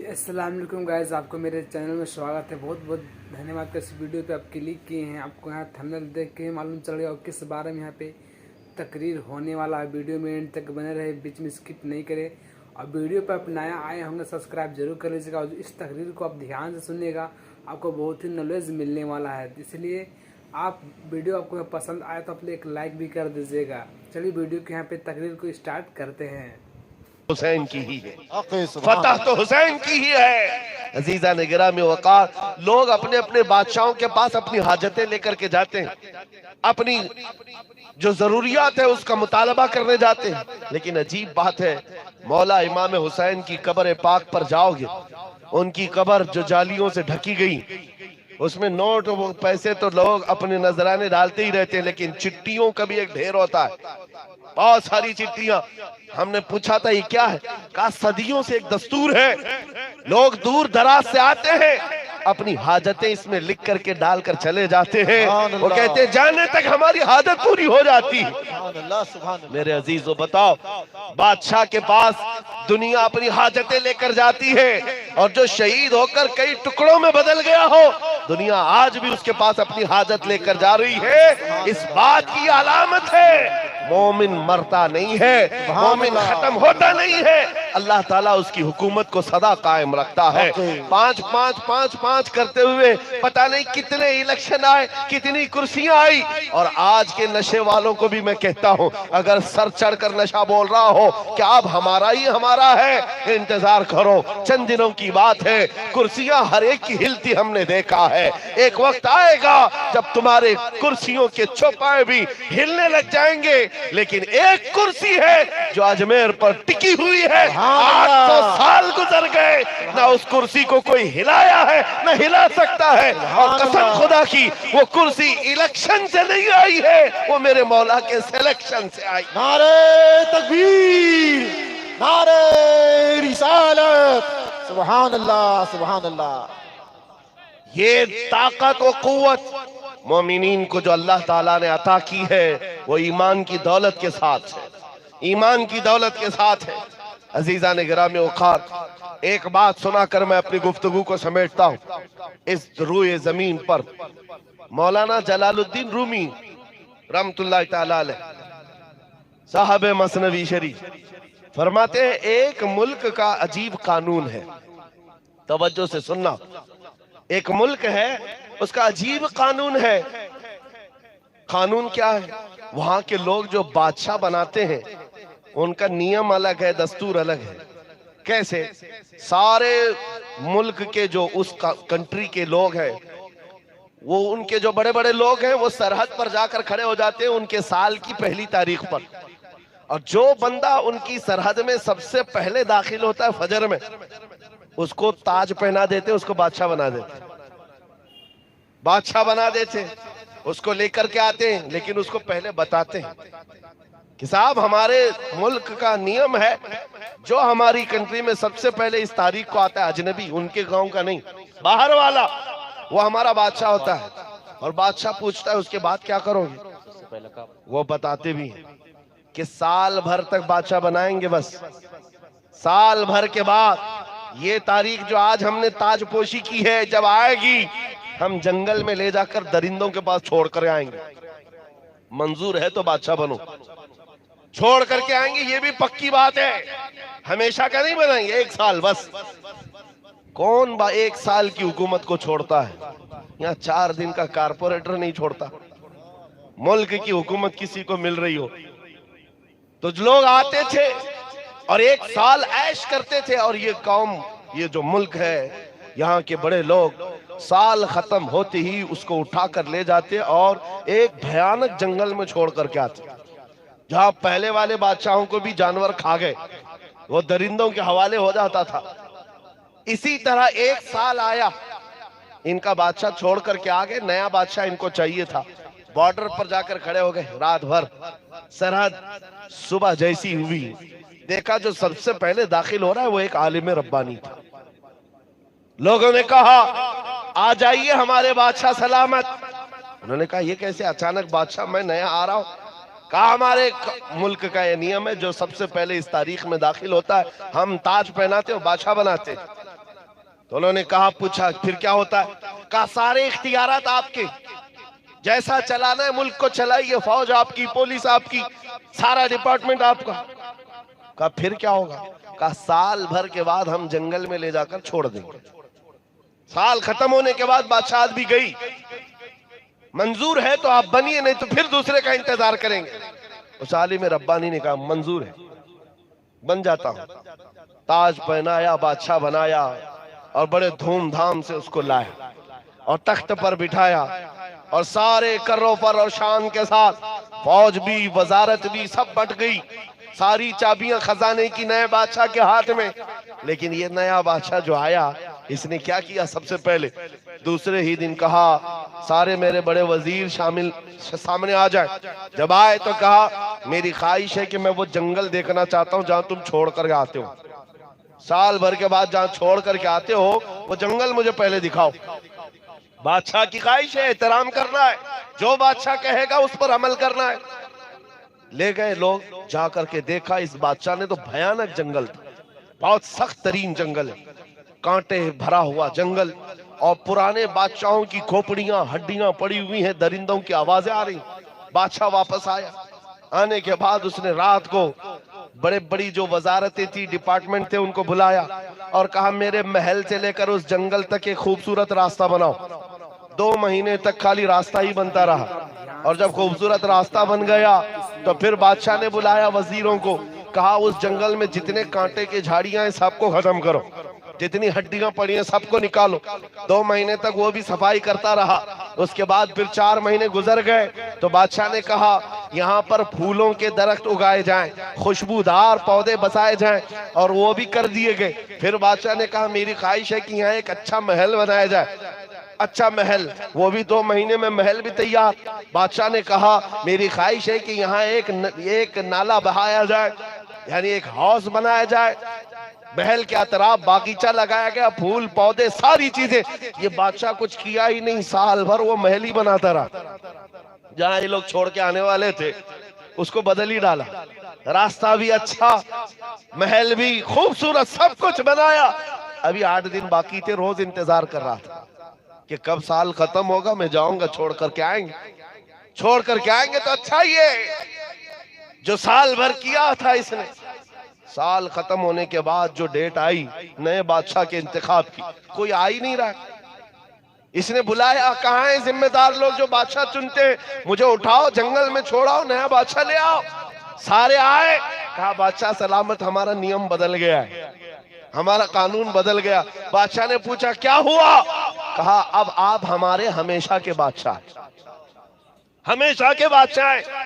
अस्सलाम वालेकुम गाइस, आपको मेरे चैनल में स्वागत है। बहुत बहुत धन्यवाद का इस वीडियो पे आप क्लिक किए हैं। आपको यहाँ थंबनेल देख के मालूम चल गया और किस बारे में यहाँ पे तकरीर होने वाला है। वीडियो में एंड तक बने रहे, बीच में स्किप नहीं करें। और वीडियो पर आप नया आए होंगे सब्सक्राइब जरूर कर लीजिएगा और इस तकरीर को आप ध्यान से सुनिएगा, आपको बहुत ही नॉलेज मिलने वाला है। इसलिए आप वीडियो आपको पसंद आए तो आप एक लाइक भी कर दीजिएगा। चलिए वीडियो के यहाँ पे तकरीर को स्टार्ट करते हैं। हुसैन की ही है, फतह तो हुसैन की ही है। अजीजा ने गिरामी वक़ार, लोग अपने अपने बादशाहों के पास अपनी हाजतें लेकर के जाते हैं, अपनी जो जरूरियात है उसका मुतालबा करने जाते हैं। लेकिन अजीब बात है, मौला इमाम हुसैन की कब्र पाक पर जाओगे, उनकी कब्र जो जालियों से ढकी गई, उसमें नोट वो पैसे तो लोग अपने नजराने डालते ही रहते हैं, लेकिन चिट्ठियों का भी एक ढेर होता है, बहुत सारी चिट्ठियां। हमने पूछा था ये क्या है, कहा सदियों से एक दस्तूर है, लोग दूर दराज से आते हैं, अपनी हाजतें इसमें लिख करके डाल कर चले जाते हैं। वो कहते हैं जाने तक हमारी हाजत पूरी हो जाती है। मेरे अजीजों बताओ, बादशाह के पास दुनिया अपनी हाजतें लेकर जाती है, और जो शहीद होकर कई टुकड़ों में बदल गया हो, दुनिया आज भी उसके पास अपनी हाजत लेकर जा रही है। इस बात की अलामत है मोमिन मरता नहीं है, मोमिन खत्म होता नहीं है। अल्लाह ताला उसकी हुकूमत को सदा कायम रखता है। 5-5-5-5 करते हुए पता नहीं कितने इलेक्शन आए, कितनी कुर्सियां आई। और आज के नशे वालों को भी मैं कहता हूं, अगर सर चढ़कर नशा बोल रहा हो कि अब हमारा ही हमारा है, इंतजार करो, चंद दिनों की बात है। कुर्सियां हर एक की हिलती हमने देखा है। एक वक्त आएगा जब तुम्हारे कुर्सियों के चौपाए भी हिलने लग जाएंगे, लेकिन एक कुर्सी है जो अजमेर पर टिकी हुई है। 800 साल गुजर गए, ना उस कुर्सी को कोई हिलाया है, ना हिला सकता है। और कसम खुदा की, वो कुर्सी इलेक्शन से नहीं आई है, वो मेरे मौला के सिलेक्शन से आई। नारे तकबीर, नारे रिसालत, सुभान अल्लाह, सुभान अल्लाह। ये ताकत व कुव्वत मोमिनीन को जो अल्लाह ताला ने अता की है, वो ईमान की दौलत के साथ है, ईमान की दौलत के साथ है। अजीजा ने गिरामी वक़ार, एक बात सुनाकर मैं अपनी गुफ्तगू को समेटता हूँ। इस रूए जमीन पर मौलाना जलालुद्दीन रूमी रहमतुल्लाह ताला अलैह साहब मसनवी शरीफ फरमाते हैं, एक मुल्क का अजीब कानून है, तवज्जो से सुनना। एक मुल्क है, उसका अजीब कानून है। कानून क्या है? वहां के लोग जो बादशाह बनाते हैं, उनका नियम अलग है, दस्तूर अलग है। कैसे? सारे मुल्क के जो उस कंट्री के लोग हैं, वो उनके जो बड़े बड़े लोग हैं, वो सरहद पर जाकर खड़े हो जाते हैं उनके साल की पहली तारीख पर। और जो बंदा उनकी सरहद में सबसे पहले दाखिल होता है फजर में, उसको ताज पहना देते, उसको बादशाह बना देते, बादशाह बना देते। उसको लेकर के आते हैं, लेकिन उसको पहले बताते हैं कि साहब हमारे मुल्क का नियम है, जो हमारी कंट्री में सबसे पहले इस तारीख को आता है, अजनबी, उनके गांव का नहीं, बाहर वाला, वो हमारा बादशाह होता है। और बादशाह पूछता है उसके बाद क्या करोगे? वो बताते भी हैं कि साल भर तक बादशाह बनाएंगे, बस साल भर के बाद ये तारीख जो आज हमने ताजपोशी की है, जब आएगी हम जंगल में ले जाकर दरिंदों के पास छोड़ कर आएंगे। मंजूर है तो बादशाह बनो, छोड़ करके आएंगे, ये भी पक्की बात है। हमेशा का नहीं बनाएंगे, एक साल बस। कौन एक साल की हुकूमत को छोड़ता है? यहाँ 4 दिन का कारपोरेटर नहीं छोड़ता। मुल्क की हुकूमत किसी को मिल रही हो तो लोग आते थे और एक साल ऐश करते थे। और ये कौम, ये जो मुल्क है, यहाँ के बड़े लोग साल खत्म होते ही उसको उठाकर ले जाते और एक भयानक जंगल में छोड़ करके आते, जहां पहले वाले बादशाहों को भी जानवर खा गए, वो दरिंदों के हवाले हो जाता था। इसी तरह एक साल आया, इनका बादशाह छोड़ करके आ गए, नया बादशाह इनको चाहिए था। बॉर्डर पर जाकर खड़े हो गए, रात भर सरहद। सुबह जैसी हुई, देखा जो सबसे पहले दाखिल हो रहा है वो एक आलिम रब्बानी था। लोगों ने कहा आ जाइए हमारे बादशाह सलामत। उन्होंने कहा ये कैसे अचानक बादशाह, मैं नया आ रहा हूं। कहा हमारे मुल्क का ये नियम है, जो सबसे पहले इस तारीख में दाखिल होता है हम ताज पहनाते और बादशाह बनाते। تو انہوں نے کہا پوچھا پھر کیا ہوتا ہے؟ کہا سارے اختیارات آپ کے، جیسا چلانا ہے ملک کو چلائیے، فوج آپ کی، پولیس آپ کی، سارا ڈپارٹمنٹ آپ کا۔ کہا پھر کیا ہوگا؟ کہا سال بھر کے بعد ہم جنگل میں لے جا کر چھوڑ دیں گے۔ سال ختم ہونے کے بعد بادشاہت بھی گئی، منظور ہے تو آپ بنیے، نہیں تو پھر دوسرے کا انتظار کریں گے۔ اس عالم ربانی نے کہا منظور ہے، بن جاتا ہوں۔ تاج پہنایا، بادشاہ بنایا، اور بڑے دھوم دھام سے اس کو لایا اور تخت پر بٹھایا، اور سارے کرو پر اور شان کے ساتھ، فوج بھی، وزارت بھی، سب بٹ گئی، ساری چابیاں خزانے کی نئے بادشاہ کے ہاتھ میں۔ لیکن یہ نیا بادشاہ جو آیا، اس نے کیا کیا؟ سب سے پہلے دوسرے ہی دن کہا سارے میرے بڑے وزیر سامنے آ جائیں۔ جب آئے تو کہا میری خواہش ہے کہ میں وہ جنگل دیکھنا چاہتا ہوں جہاں تم چھوڑ کر آتے ہو، سال بھر کے بعد جہاں چھوڑ کر کے آتے ہو وہ جنگل مجھے پہلے دکھاؤ۔ بادشاہ کی خواہش ہے، احترام کرنا ہے، جو بادشاہ کہے گا اس پر عمل کرنا ہے۔ لے گئے لوگ، جا کر کے دیکھا اس بادشاہ نے تو بھیانک جنگل تھا، بہت سخت ترین جنگل ہے، کانٹے بھرا ہوا جنگل، اور پرانے بادشاہوں کی کھوپڑیاں ہڈیاں پڑی ہوئی ہیں، درندوں کی آوازیں آ رہی۔ بادشاہ واپس آیا، آنے کے بعد اس نے رات کو بڑے بڑی جو وزارتیں تھی، ڈپارٹمنٹ تھے، ان کو بلایا اور کہا میرے محل سے لے کر اس جنگل تک ایک خوبصورت راستہ بناؤ۔ 2 مہینے تک خالی راستہ ہی بنتا رہا، اور جب خوبصورت راستہ بن گیا تو پھر بادشاہ نے بلایا وزیروں کو، کہا اس جنگل میں جتنے کانٹے کے جھاڑیاں ہیں سب کو ختم کرو، جتنی ہڈیاں پڑی ہیں سب کو نکالو۔ 2 مہینے تک وہ بھی صفائی کرتا رہا۔ اس کے بعد پھر 4 مہینے گزر گئے تو بادشاہ نے کہا یہاں پر پھولوں کے درخت اگائے جائیں، خوشبودار پودے بسائے جائیں، اور وہ بھی کر دیے گئے۔ پھر بادشاہ نے کہا میری خواہش ہے کہ یہاں ایک اچھا محل بنایا جائے، اچھا محل، وہ بھی 2 مہینے میں محل بھی تیار۔ بادشاہ نے کہا میری خواہش ہے کہ یہاں ایک نالا بہایا جائے، یعنی ایک ہاؤس بنایا جائے، محل کے اطراف باغیچہ لگایا گیا، پھول پودے ساری چیزیں۔ یہ بادشاہ کچھ کیا ہی نہیں، سال بھر وہ محل ہی بناتا رہا۔ جہاں یہ لوگ چھوڑ کے آنے والے تھے اس کو بدل ہی ڈالا، راستہ بھی اچھا، محل بھی خوبصورت، سب کچھ بنایا۔ ابھی 8 دن باقی تھے، روز انتظار کر رہا تھا کہ کب سال ختم ہوگا، میں جاؤں گا، چھوڑ کر کے آئیں گے تو اچھا ہی ہے۔ جو سال بھر کیا تھا اس نے، سال ختم ہونے کے بعد جو ڈیٹ آئی نئے بادشاہ کے انتخاب کی، کوئی آ ہی نہیں رہا۔ اس نے بلایا، کہاں ہیں ذمہ دار لوگ جو بادشاہ چنتے ہیں، مجھے اٹھاؤ، جنگل میں چھوڑاؤ، نیا بادشاہ لے آؤ۔ سارے آئے، کہا بادشاہ سلامت، ہمارا نیم بدل گیا ہے، ہمارا قانون بدل گیا۔ بادشاہ نے پوچھا کیا ہوا؟ کہا اب آپ ہمارے ہمیشہ کے بادشاہ ہیں، ہمیشہ کے بادشاہ ہیں۔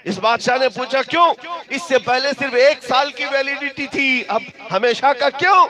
اس بادشاہ نے پوچھا کیوں؟ اس سے پہلے صرف 1 سال کی ویلیڈیٹی تھی، اب ہمیشہ کا کیوں؟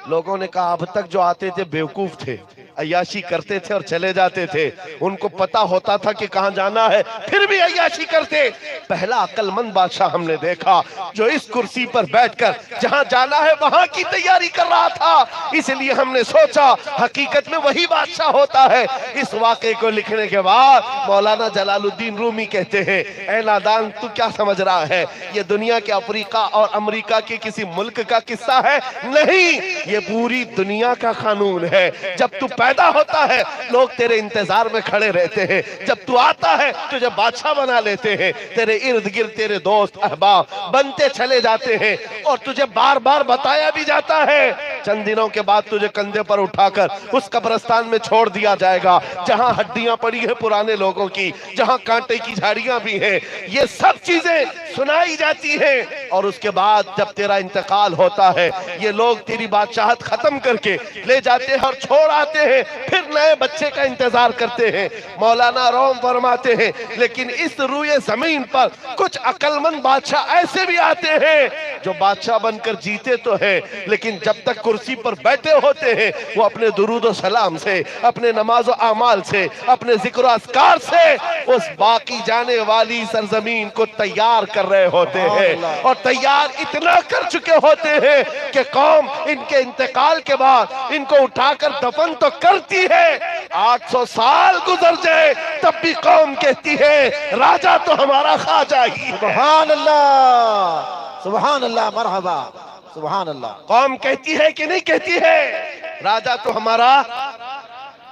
لوگوں نے کہا اب تک جو آتے تھے بیوقوف تھے، عیاشی کرتے تھے اور چلے جاتے تھے، ان کو پتا ہوتا تھا کہ کہاں جانا ہے، پھر بھی عیاشی کرتے۔ پہلا عقل مند بادشاہ ہم نے دیکھا جو اس کرسی پر بیٹھ کر جہاں جانا ہے وہاں کی تیاری کر رہا تھا، اس لیے ہم نے سوچا حقیقت میں وہی بادشاہ ہوتا ہے۔ اس واقعے کو لکھنے کے بعد مولانا جلال الدین رومی کہتے ہیں اے نادان تو کیا سمجھ رہا ہے یہ دنیا کے افریقہ اور امریکہ کے کسی ملک کا قصہ ہے؟ نہیں، یہ پوری دنیا کا قانون ہے۔ جب تو پیدا ہوتا ہے لوگ تیرے انتظار میں کھڑے رہتے ہیں، جب تو آتا ہے تجھے بادشاہ بنا لیتے ہیں، تیرے ارد گرد تیرے دوست احباب بنتے چلے جاتے ہیں، اور تجھے بار بار بتایا بھی جاتا ہے چند دنوں کے بعد تجھے کندھے پر اٹھا کر اس قبرستان میں چھوڑ دیا جائے گا جہاں ہڈیاں پڑی ہیں پرانے لوگوں کی، جہاں کانٹے کی جھاڑیاں بھی ہیں۔ یہ سب چیزیں سنائی جاتی ہیں، اور اس کے بعد جب تیرا انتقال ہوتا ہے یہ لوگ تیری بادشاہت ختم کر کے لے جاتے ہیں اور چھوڑ آتے ہیں، پھر نئے بچے کا انتظار کرتے ہیں۔ مولانا روم فرماتے ہیں لیکن اس روئے زمین پر کچھ عقل مند بادشاہ ایسے بھی آتے ہیں جو بادشاہ بن کر جیتے تو ہیں لیکن جب تک کرسی پر بیٹھے ہوتے ہیں وہ اپنے درود و سلام سے، اپنے نماز و اعمال سے، اپنے ذکر و اذکار سے اس باقی جانے والی سرزمین کو تیار کر رہے ہوتے ہیں، اور تیار اتنا کر چکے ہوتے ہیں کہ قوم ان کے انتقال کے بعد ان کو اٹھا کر دفن تو کرتی ہے، 800 سال گزر جائے تب بھی قوم کہتی ہے راجہ تو ہمارا خواجہ ہی ہے۔ سبحان اللہ، سبحان اللہ، مرحبا، سبحان اللہ۔ قوم کہتی ہے کہ نہیں کہتی ہے؟ राजा तो हमारा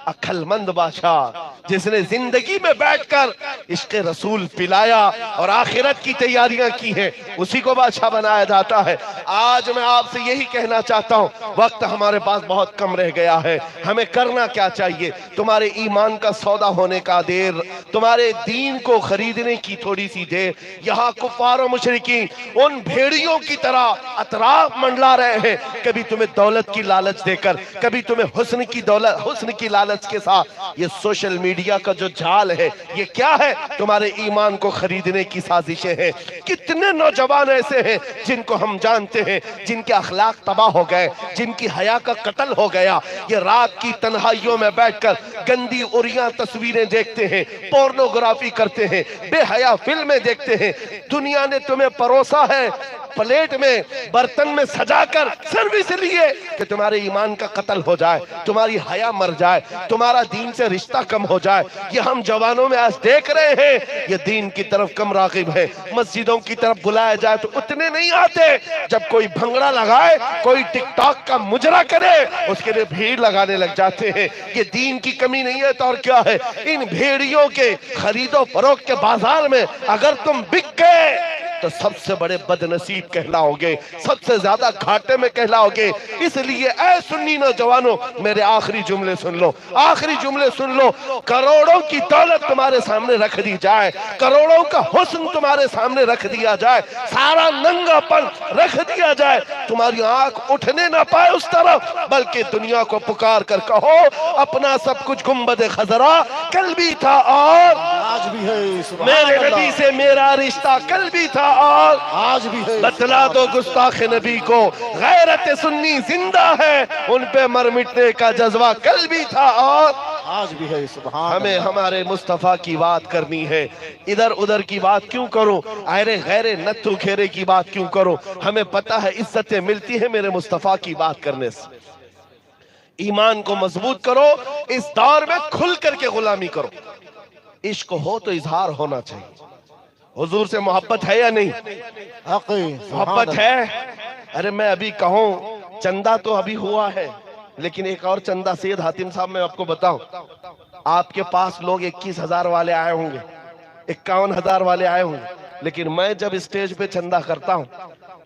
अक्लमंद बादशाह, जिसने जिंदगी में बैठकर इश्क़ रसूल पिलाया और आखिरत की तैयारियां की हैं, उसी को बादशाह बनाया जाता है। आज मैं आपसे यही कहना चाहता हूं, वक्त हमारे पास बहुत कम रह गया है। हमें करना क्या चाहिए? तुम्हारे ईमान का सौदा होने का देर, तुम्हारे दीन को खरीदने की थोड़ी सी देर। यहाँ कुफार और मुशरिकीन उन भेड़ियों की तरह अतराफ मंडला रहे हैं, कभी तुम्हें दौलत की लालच देकर, कभी तुम्हें हुस्न की लालच के साथ। ये सोशल मीडिया का जो जाल है, ये क्या है? तुम्हारे ईमान को खरीदने की साजिशें हैं। कितने नौजवान ऐसे हैं जिनको हम जानते हैं, जिनके अखलाक तबाह हो गए, जिनकी हया का कत्ल हो गया। ये रात की तन्हाइयों में बैठकर गंदी उरिया तस्वीरें देखते हैं, पोर्नोग्राफी करते हैं, बेहया फिल्में देखते हैं। दुनिया ने तुम्हें परोसा है प्लेट में, बर्तन में सजाकर, सिर्फ इसलिए कि तुम्हारे ईमान का कत्ल हो जाए, तुम्हारी हया मर जाए, तुम्हारा दीन से रिश्ता कम हो जाए। ये हम जवानों में आज देख रहे हैं। ये दीन की तरफ कम राग़िब है। मस्जिदों की तरफ बुलाया जाए तो उतने नहीं आते। जब कोई भंगड़ा लगाए, कोई टिकटॉक का मुजरा करे, उसके लिए भीड़ लगाने लग जाते हैं। ये दीन की कमी नहीं है तो और क्या है? इन भेड़ियों के खरीदो फरोख्त के बाजार में अगर तुम बिक गए तो सबसे बड़े बदनसीब कहलाओगे, सबसे ज्यादा घाटे में कहलाओगे। इसलिए ऐ सुन्नी नौजवानों, मेरे आखिरी जुमले सुन लो, आखिरी जुमले सुन लो। करोड़ों की दौलत तुम्हारे सामने रख दी जाए, करोड़ों का हुस्न तुम्हारे सामने रख दिया जाए, सारा नंगापन रख दिया जाए, तुम्हारी आंख उठने ना पाए उस तरफ, बल्कि दुनिया को पुकार कर कहो अपना सब कुछ गुंबद खजरा कल भी था और आज भी है। मेरे नबी से मेरा रिश्ता कल भी था और आज भी है। बतला दो गुस्ताख नबी को, गैरत सुन्नी जिंदा है, उन पे मर मिटने का जज्बा कल भी था और आज भी है। सुभान हमें हमारे मुस्तफा की बात करनी है। इधर उधर की बात क्यों करो? अरे गैरे नत्थु खेरे की बात क्यों करो? हमें पता है इज्जतें मिलती है मेरे मुस्तफा की बात करने से। ईमान को मजबूत करो, इस दौर में खुल करके गुलामी करो। इश्क हो तो इजहार होना चाहिए। हुजूर से मोहब्बत है या नहीं? मोहब्बत है। अरे मैं अभी कहूं चंदा तो अभी हुआ है, लेकिन एक और चंदा सैयद हातिम साहब मैं आपको बताऊं, आपके पास लोग 21,000 वाले आए होंगे, 51,000 वाले आए होंगे, लेकिन मैं जब स्टेज पे चंदा करता हूं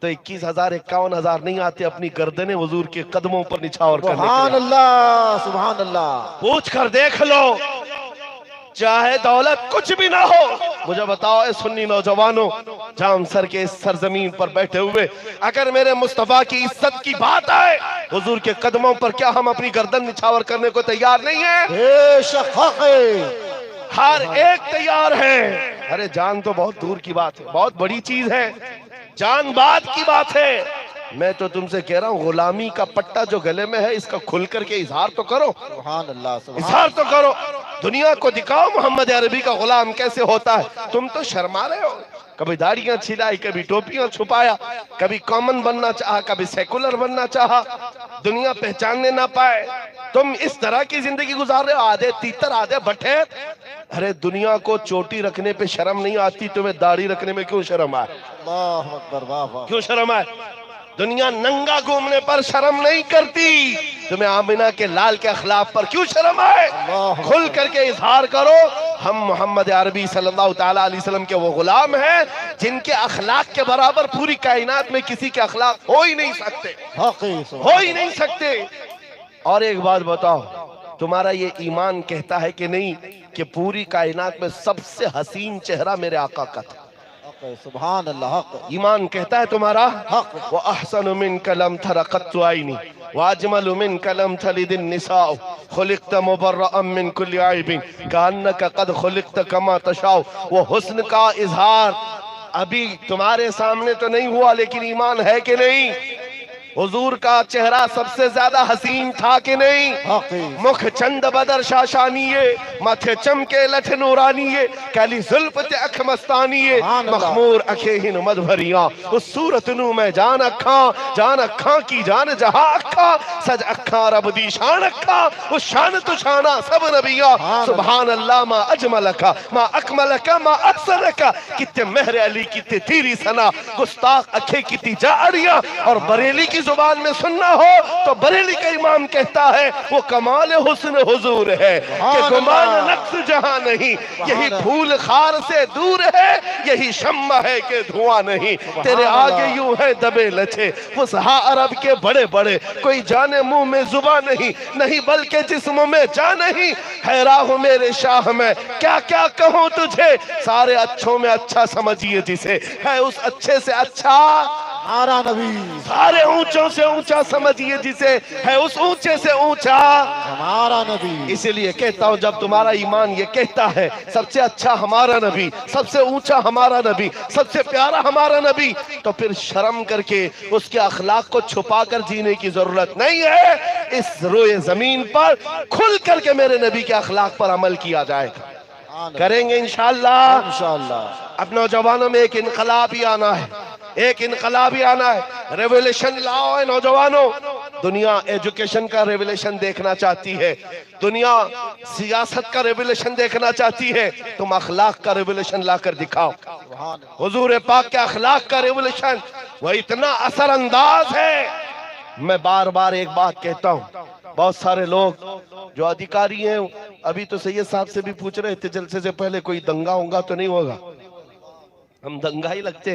तो 21,000 51,000 नहीं आते, अपनी गर्दनें हुजूर के कदमों पर निछावर करने के लिए। सुभान अल्लाह, सुभान अल्लाह। पूछ कर देख लो, चाहे दौलत कुछ भी ना हो, मुझे बताओ ए सुन्नी नौजवानों, जाम सर के इस सरजमीन पर बैठे हुए, अगर मेरे मुस्तफा की इज्जत की बात आए, हुजूर के कदमों पर क्या हम अपनी गर्दन निछावर करने को तैयार नहीं है? बेशक हर एक तैयार है। अरे जान तो बहुत दूर की बात है, बहुत बड़ी चीज है, जान बात की बात है। मैं तो तुमसे कह रहा हूँ गुलामी का पट्टा जो गले में है, इसका खुल करके इजहार तो करो। सुभान अल्लाह, इजहार तो करो, दुनिया को दिखाओ मोहम्मद अरबी का गुलाम कैसे होता है। तुम तो शर्मा रहे हो, कभी दाढ़ियां छिलाई, कभी टोपियां छुपाया, कभी कॉमन बनना चाहा, कभी सेकुलर बनना चाहा, दुनिया पहचानने ना पाए। तुम इस तरह की जिंदगी गुजार रहे हो, आधे तीतर आधे भट्टे। अरे दुनिया को चोटी रखने पे शर्म नहीं आती, तुम्हें दाढ़ी रखने में क्यों शर्म आए? अल्लाह अकबर, वाह वाह। क्यों शर्म आए? दुनिया नंगा घूमने पर शर्म नहीं करती, तुम्हें आमिना के लाल के अखलाक पर क्यों शर्म आए? खुल करके इजहार करो। हम मोहम्मद अरबी सल्लल्लाहु तआला अलैहि वसल्लम के वो गुलाम हैं जिनके अखलाक के बराबर पूरी कायनात में किसी के अखलाक हो ही नहीं सकते, हो ही नहीं सकते। और एक बात बताओ, तुम्हारा ये ईमान कहता है कि नहीं कि पूरी कायनात में सबसे हसीन चेहरा मेरे आका का था? सुभान अल्लाह। ईमान कहता है तुम्हारा वो अहसन मिन कलम थरकत आईनी वाजमल मिन कलम थलिदिन निसाउ खुलिक़त मुबर्रअम मिन कुल्लि आइबिन कान्नका कद खुलिक़त कमा तशाउ। वो हुस्न का इजहार अभी तुम्हारे सामने तो नहीं हुआ, लेकिन ईमान है कि नहीं? हुजूर का चेहरा सबसे ज्यादा हसीन था कि नहीं? मुख चंद बदर शाशानिये माथे चमके लठ नूरानीए काली जुल्फ ते अख मस्तानीए मखमूर अखेहिन मद भरियां उस सूरत नू मैं जान अखा की जान जहां अखा सज अखा रब दी शान अखा उस शान तो शाना सब नबिया सुभान अल्लाह मा अजमलका मा अकमलका मा अहसनका कितने मेहर अली कितने तेरी सना गुस्ताख अखे कितनी जाड़ियां। और बरेली की जुबान में सुनना हो तो बरेली का इमाम कहता है वो कमाल हुस्न हुजूर है कि गुमान नक्स जहां नहीं, यही फूल खार से दूर है, यही शम्मा है कि धुआं नहीं। तेरे आगे यूं है दबे लचे फुसहा अरब के बड़े बड़े, कोई जाने मुंह में जुबा नहीं, नहीं बल्कि जिस्म में जा नहीं। हैरान हूं मेरे शाह में क्या क्या कहूं तुझे, सारे अच्छों में अच्छा समझिए जिसे है उस अच्छे से अच्छा हमारा नबी, सारे ऊंचों से ऊंचा समझिए जिसे है उस ऊंचे से ऊंचा हमारा नबी। इसीलिए कहता हूं जब तुम्हारा ईमान ये कहता है सबसे अच्छा हमारा नबी, सबसे ऊंचा हमारा नबी, सबसे प्यारा हमारा नबी, तो फिर शर्म करके उसके अखलाक को छुपा कर जीने की जरूरत नहीं है। इस रोए जमीन पर खुल करके मेरे नबी के अखलाक पर अमल किया जाएगा, करेंगे इंशाअल्लाह। इंशाअल्लाह। अब नौजवानों में एक इनकलाब ही आना है, एक इनकलाब ही आना है, रेवोल्यूशन लाओ है नौजवानों। दुनिया एजुकेशन का रेवोल्यूशन देखना चाहती है, दुनिया सियासत का रेवोल्यूशन देखना चाहती है, तुम अखलाक का रेवोल्यूशन लाकर दिखाओ। हुजूर पाक के अखलाक का रेवोल्यूशन वो इतना असरअंदाज है। मैं बार बार एक बात कहता हूँ, बहुत सारे लोग जो अधिकारी हैं, अभी तो सैयद साहब से भी पूछ रहे थे जलसे से पहले कोई दंगा होगा तो नहीं होगा, हम दंगा ही लगते।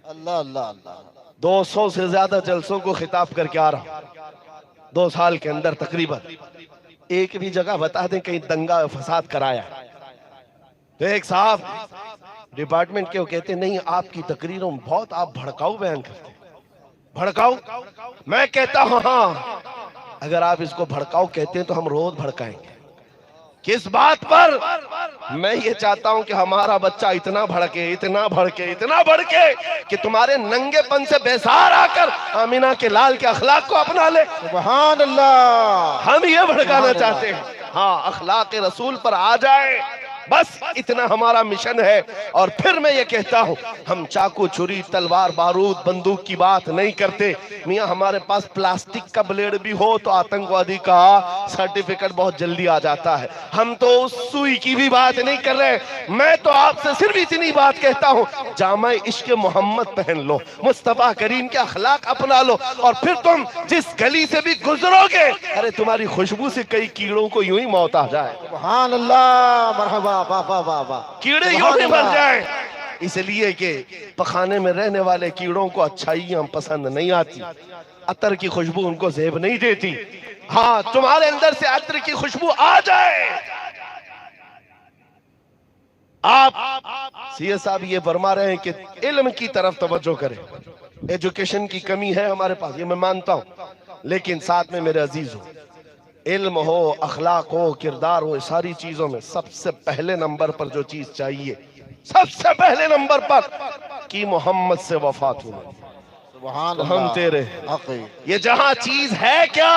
अल्लाह अल्लाह अल्लाह। 200 से ज्यादा जलसों को खिताब करके आ रहा 2 साल के अंदर तकरीबन, एक भी जगह बता दें कहीं दंगा फसाद कराया। तो एक साहब डिपार्टमेंट के वो कहते नहीं आपकी तकरीरों में बहुत आप भड़काऊ बयान करते, भड़काऊ। मैं कहता हूं हाँ, अगर आप इसको भड़काऊ कहते हैं तो हम रोज भड़काएंगे। किस बात पर? मैं ये चाहता हूं कि हमारा बच्चा इतना भड़के, इतना भड़के, इतना भड़के कि तुम्हारे नंगेपन से बेसार आकर आमिना के लाल के अखलाक को अपना ले। सुभान अल्लाह। हम ये भड़काना चाहते हैं, हाँ अखलाक रसूल पर आ जाए, बस इतना हमारा मिशन है। और फिर मैं ये कहता हूं हम चाकू छुरी तलवार बारूद बंदूक की बात नहीं करते। मियां हमारे पास प्लास्टिक का ब्लेड भी हो तो आतंकवादी का सर्टिफिकेट बहुत जल्दी आ जाता है। हम तो उस सुई की भी बात नहीं कर रहे। मैं तो आपसे सिर्फ इतनी बात कहता हूं, जामा इश्क मोहम्मद पहन लो, मुस्तफा करीम के अखलाक अपना लो, और फिर तुम जिस गली से भी गुजरोगे अरे तुम्हारी खुशबू से कई कीड़ों को यूं ही मौत आ जाए। सुभान अल्लाह। मरहबा। वाह वाह वाह वाह। कीड़े यूं ही मर जाए, इसलिए कि पखाने में रहने वाले कीड़ों को अच्छाइयां पसंद नहीं आती, अतर की खुशबू उनको ज़ेब नहीं देती। हाँ तुम्हारे अंदर से अतर की खुशबू आ जाए। आप सीए साहब ये फरमा रहे हैं कि इल्म की तरफ तवज्जो करें। एजुकेशन की कमी है हमारे पास, ये मैं मानता हूं, लेकिन साथ में मेरे अजीज हो, इल्म हो, अखलाक हो, किरदार हो, सारी चीजों में सबसे पहले नंबर पर जो चीज चाहिए, सबसे पहले नंबर पर कि मोहम्मद से वफात हो। सुभान तो हम तेरे अल्लाह। ये जहां चीज है क्या,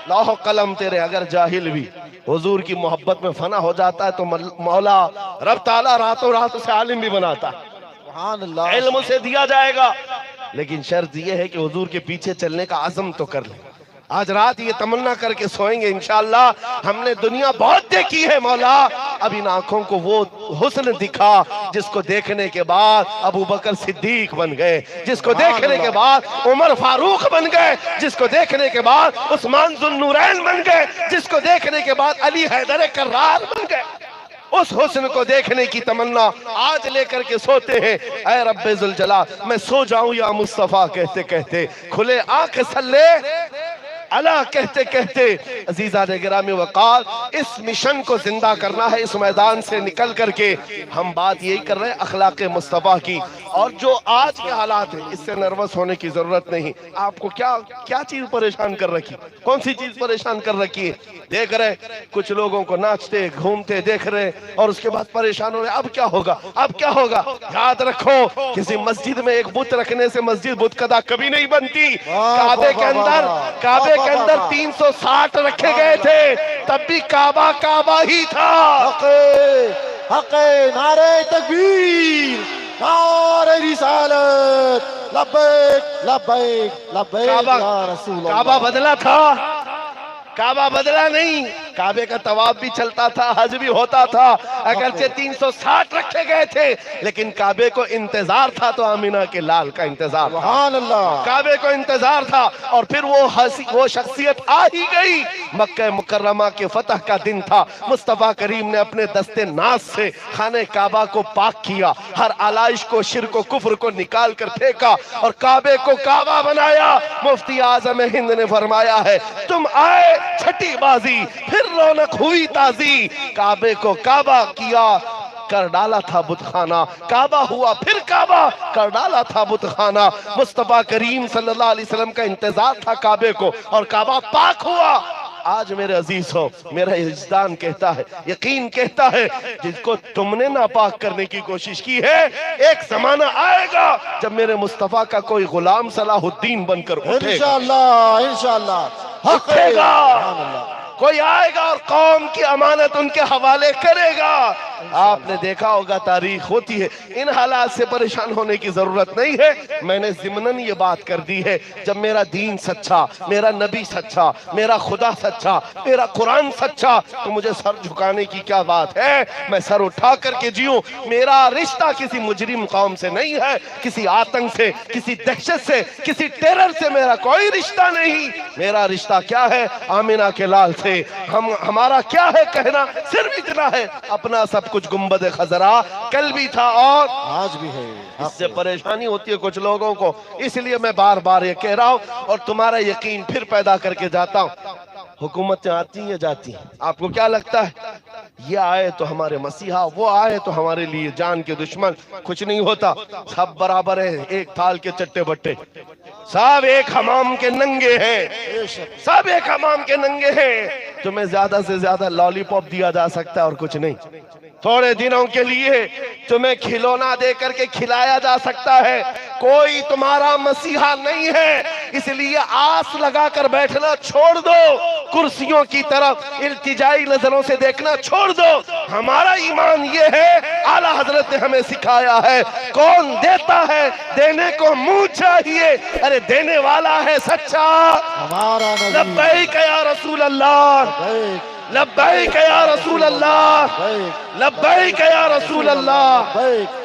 लौह कलम तेरे। अगर जाहिल भी हुजूर की मोहब्बत में फना हो जाता है तो मौला रब ताला रातों रात उसे आलिम भी बनाता है। सुभान अल्लाह। इल्म उसे दिया जाएगा, लेकिन शर्त यह है कि हुजूर के पीछे चलने का अज़म तो कर ले। आज रात ये तमन्ना करके सोएंगे इंशाअल्लाह। हमने दुनिया बहुत देखी है मौला, अब इन आंखों को वो हुस्न दिखा जिसको देखने के बाद अबू बकर सिद्दीक बन गए, जिसको देखने के बाद उमर फारूक बन गए, जिसको देखने के बाद उस्मान जुन्नूरैन बन गए, जिसको देखने के बाद अली हैदर कर्रार बन गए। उस हुस्न को देखने की तमन्ना आज लेकर के सोते हैं। ऐ रब्बे जुल जलाल, मैं सो जाऊं या मुस्तफा कहते कहते, खुले आंख सल्ले अला कहते कहते। अजीजा ने गिरामी वक़ार, इस मिशन को जिंदा करना है। इस मैदान से निकल करके हम बात यही कर रहे हैं अखलाक मुस्तफा की। और जो आज के हालात है इससे नर्वस होने की जरूरत नहीं। आपको क्या क्या चीज परेशान कर रखी, कौन सी चीज परेशान कर रखी है? देख रहे कुछ लोगों को नाचते घूमते देख रहे और उसके बाद परेशान हो रहे, अब क्या होगा, अब क्या होगा। याद रखो, किसी मस्जिद में एक बुत रखने से मस्जिद बुत कदा कभी नहीं बनती। काबे के अंदर کے اندر 360 رکھے گئے تھے تب بھی کعبہ کعبہ ہی تھا. حق نعرہ تکبیر نعرہ رسالت لبیک لبیک لبیک یا رسول اللہ. کعبہ بدلا تھا؟ کعبہ بدلا نہیں. کعبے کا طواف بھی چلتا تھا, حج بھی ہوتا تھا, اگرچہ 360 رکھے گئے تھے لیکن کعبے کو انتظار تھا. تو آمینہ کے لال کا انتظار تھا, سبحان اللہ, کعبے کو انتظار تھا. اور پھر وہ شخصیت آ ہی گئی. مکہ مکرمہ کے فتح کا دن تھا. مصطفیٰ کریم نے اپنے دستے ناز سے خانہ کعبہ کو پاک کیا, ہر آلائش کو, شرک و کفر کو نکال کر پھینکا اور کعبے کو کعبہ بنایا. مفتی اعظم ہند نے فرمایا ہے تم آئے چھٹی بازی, پھر رونق ہوئی تازی. کعبے کو کعبہ کیا کر ڈالا تھا بت خانہ, کعبہ ہوا پھر کعبہ کر ڈالا تھا بت خانہ. مصطفیٰ کریم صلی اللہ علیہ وسلم کا انتظار تھا کعبے کو اور کعبہ پاک ہوا. آج میرے عزیز ہو, میرا وجدان کہتا ہے, یقین کہتا ہے, جس کو تم نے ناپاک کرنے کی کوشش کی ہے, ایک زمانہ آئے گا جب میرے مصطفیٰ کا کوئی غلام صلاح الدین بن کر اٹھے گا. انشاءاللہ انشاءاللہ اٹھے گا, کوئی آئے گا اور قوم کی امانت ان کے حوالے کرے گا. آپ نے دیکھا ہوگا تاریخ ہوتی ہے. ان حالات سے پریشان ہونے کی ضرورت نہیں ہے. میں نے ضمناً یہ بات کر دی ہے, جب میرا دین سچا, میرا نبی سچا, میرا خدا سچا, میرا قرآن سچا, تو مجھے سر جھکانے کی کیا بات ہے. میں سر اٹھا کر کے جیوں. میرا رشتہ کسی مجرم قوم سے نہیں ہے, کسی آتنک سے, کسی دہشت سے, کسی ٹیرر سے میرا کوئی رشتہ نہیں. میرا رشتہ کیا ہے؟ آمینہ کے لال سے. ہمارا کیا ہے کہنا؟ صرف اتنا ہے, اپنا سب کچھ گنبد خضرا کل بھی تھا اور آج بھی ہے. اس سے پریشانی ہوتی ہے کچھ لوگوں کو, اس لیے میں بار بار یہ کہہ رہا ہوں اور تمہارا یقین پھر پیدا کر کے جاتا ہوں. حکومتیں آتی ہیں جاتی ہیں, آپ کو کیا لگتا ہے یہ آئے تو ہمارے مسیحا, وہ آئے تو ہمارے لیے جان کے دشمن؟ کچھ نہیں ہوتا, سب برابر ہیں, ایک تھال کے چٹے بٹے, سب ایک حمام کے ننگے ہیں, سب ایک حمام کے ننگے ہیں. تمہیں زیادہ سے زیادہ لالی پاپ دیا جا سکتا ہے اور کچھ نہیں. تھوڑے دنوں کے لیے تمہیں کھلونا دے کر کے کھلایا جا سکتا ہے. کوئی تمہارا مسیحا نہیں ہے, اس لیے آس لگا کر بیٹھنا چھوڑ دو, کرسیوں کی طرف التجائی نظروں سے دیکھنا چھوڑ دو. ہمارا ایمان یہ ہے, اعلیٰ حضرت نے ہمیں سکھایا ہے, کون دیتا ہے دینے کو منہ چاہیے, ارے دینے والا ہے سچا. ہمارا نبی لبیک یا رسول اللہ, لبیک یا رسول اللہ, لبیک یا رسول اللہ.